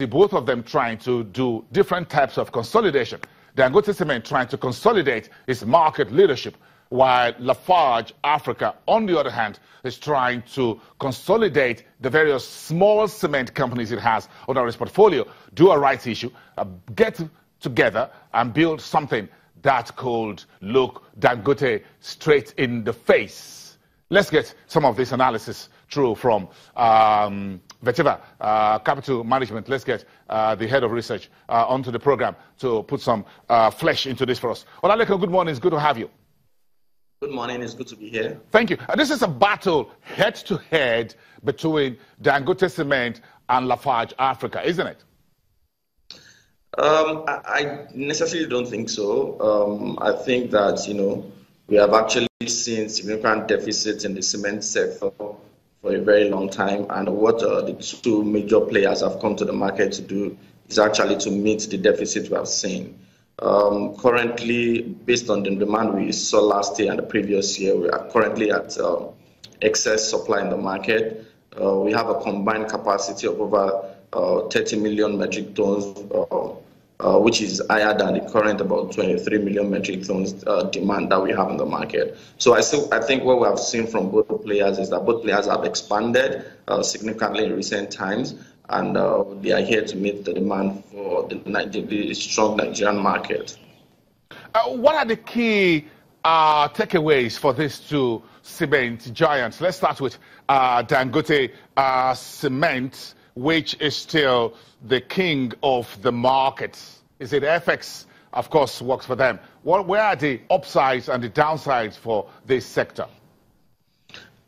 both of them trying to do different types of consolidation. Dangote Cement trying to consolidate its market leadership, while Lafarge Africa, on the other hand, is trying to consolidate the various small cement companies it has under its portfolio, do a rights issue, get together and build something that could look Dangote straight in the face. Let's get some of this analysis through from Vetiva Capital Management. Let's get the head of research onto the program to put some flesh into this for us. Olaleko, good morning. It's good to have you. Good morning. It's good to be here. Thank you. This is a battle head-to-head between Dangote Cement and Lafarge Africa, isn't it? I necessarily don't think so. I think that, we have actually seen significant deficits in the cement sector for a very long time, and what the two major players have come to the market to do is actually to meet the deficit we have seen. Currently, based on the demand we saw last year and the previous year, we are currently at excess supply in the market. We have a combined capacity of over 30 million metric tons, which is higher than the current about 23 million metric tons demand that we have in the market. So I think what we have seen from both players is that both players have expanded significantly in recent times, and they are here to meet the demand for the strong Nigerian market. What are the key takeaways for these two cement giants? Let's start with Dangote Cement, which is still the king of the market. Is it FX, of course, works for them? Where are the upsides and the downsides for this sector?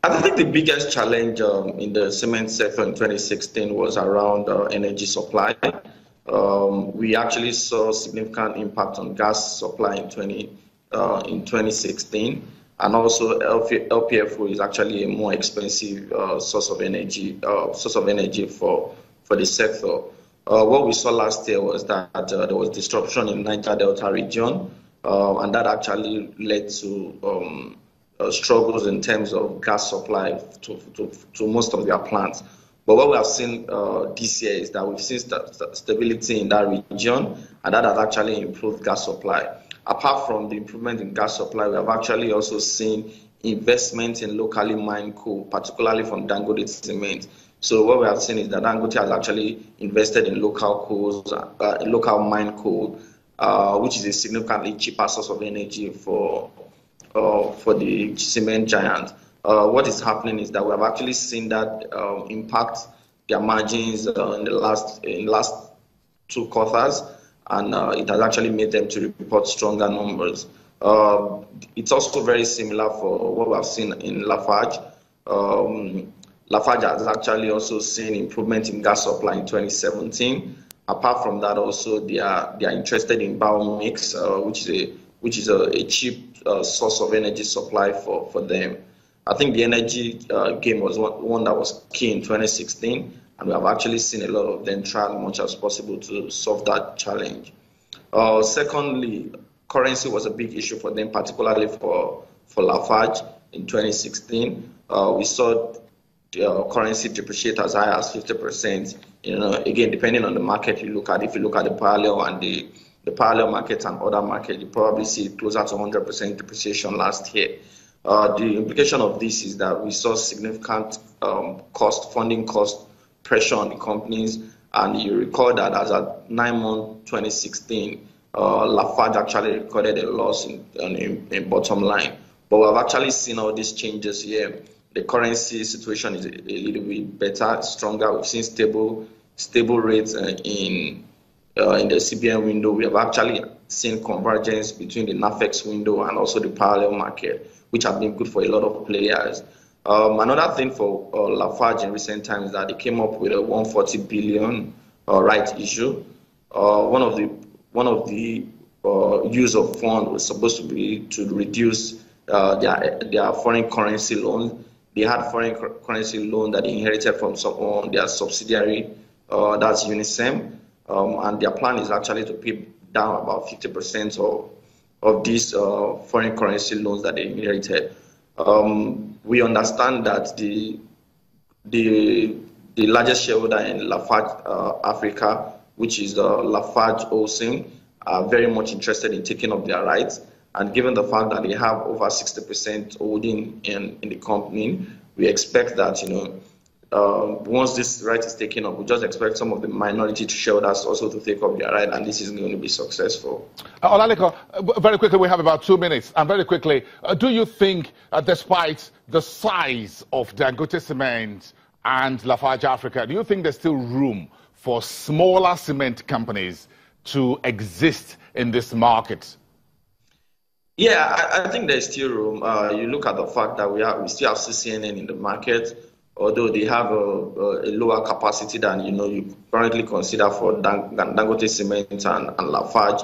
I think the biggest challenge in the cement sector in 2016 was around energy supply. We actually saw significant impact on gas supply in 2016, and also LPFO is actually a more expensive source of energy for the sector. What we saw last year was that there was disruption in Niger Delta region, and that actually led to struggles in terms of gas supply to most of their plants. But what we have seen this year is that we've seen stability in that region, and that has actually improved gas supply. Apart from the improvement in gas supply, we have actually also seen investment in locally mined coal, particularly from Dangote Cement. So what we have seen is that Dangote has actually invested in local coals, local mined coal, which is a significantly cheaper source of energy for the cement giant. What is happening is that we have actually seen that impact their margins in the last two quarters, and it has actually made them to report stronger numbers. It's also very similar for what we have seen in Lafarge. Lafarge has actually also seen improvement in gas supply in 2017. Apart from that, also they are interested in biomix, which is a cheap source of energy supply for them. I think the energy game was one that was key in 2016, and we have actually seen a lot of them try as much as possible to solve that challenge. Secondly, currency was a big issue for them, particularly for Lafarge in 2016. We saw currency depreciate as high as 50%. Again, depending on the market you look at, if you look at the parallel and the parallel markets and other markets, you probably see closer to 100% depreciation last year. The implication of this is that we saw significant funding cost pressure on the companies, and you recall that as at 9 months 2016, Lafarge actually recorded a loss in bottom line. But we've actually seen all these changes here. The currency situation is a little bit better, stronger. We've seen stable rates in the CBN window. We have actually seen convergence between the NAFEX window and also the parallel market, which have been good for a lot of players. Another thing for Lafarge in recent times is that they came up with a 140 billion rights issue. One of the use of fund was supposed to be to reduce their foreign currency loans. They had foreign currency loan that they inherited from their subsidiary, that's UNICEM, and their plan is actually to pay down about 50% of these foreign currency loans that they inherited. We understand that the the largest shareholder in Lafarge Africa, which is Lafarge Holcim, are very much interested in taking up their rights. And given the fact that they have over 60% holding in the company, we expect that, once this right is taken up, we just expect some of the minority shareholders also to take up their right, and this is going to be successful. Olaleko, very quickly, we have about 2 minutes, and very quickly, do you think, despite the size of Dangote Cement and Lafarge Africa, do you think there's still room for smaller cement companies to exist in this market? Yeah, I think there's still room. You look at the fact that we still have CCNN in the market, although they have a lower capacity than you currently consider for Dangote Cement and Lafarge.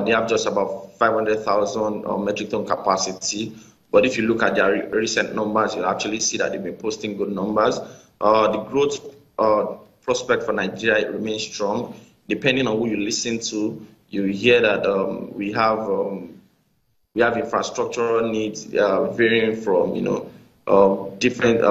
They have just about 500,000 metric ton capacity. But if you look at their recent numbers, you actually see that they've been posting good numbers. The growth prospect for Nigeria remains strong. Depending on who you listen to, you hear that we have infrastructural needs varying from different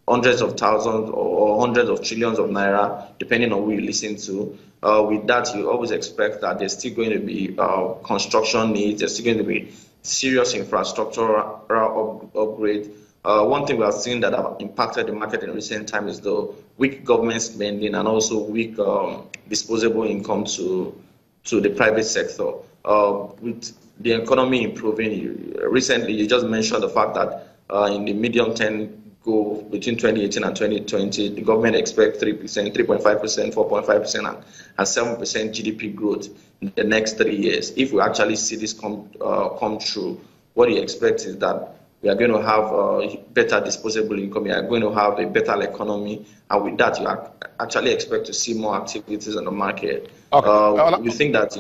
hundreds of thousands or hundreds of trillions of naira, depending on who you listen to. With that, you always expect that there's still going to be construction needs. There's still going to be serious infrastructural upgrade. One thing we have seen that have impacted the market in recent times is the weak government spending and also weak disposable income to the private sector. With the economy improving, recently you just mentioned the fact that in the medium term goal between 2018 and 2020, the government expects 3%, 3.5%, 4.5%, and 7% GDP growth in the next 3 years. If we actually see this come true, what you expect is that we are going to have better disposable income, we are going to have a better economy, and with that, you actually expect to see more activities on the market. Okay. We think that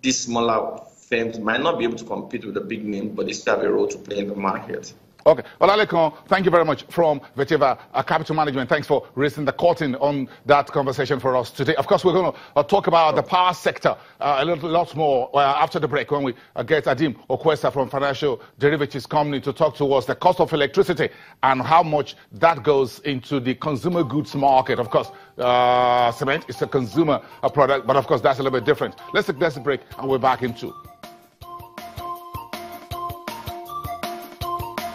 these smaller firms might not be able to compete with the big names, but they still have a role to play in the market. Okay. Olaleko, thank you very much from Veteva Capital Management. Thanks for raising the curtain on that conversation for us today. Of course, we're going to talk about the power sector a lot more after the break when we get Adim Okwesa from Financial Derivatives Company to talk to us the cost of electricity and how much that goes into the consumer goods market. Of course, cement is a consumer product, but of course, that's a little bit different. Let's take this break and we're back in 2.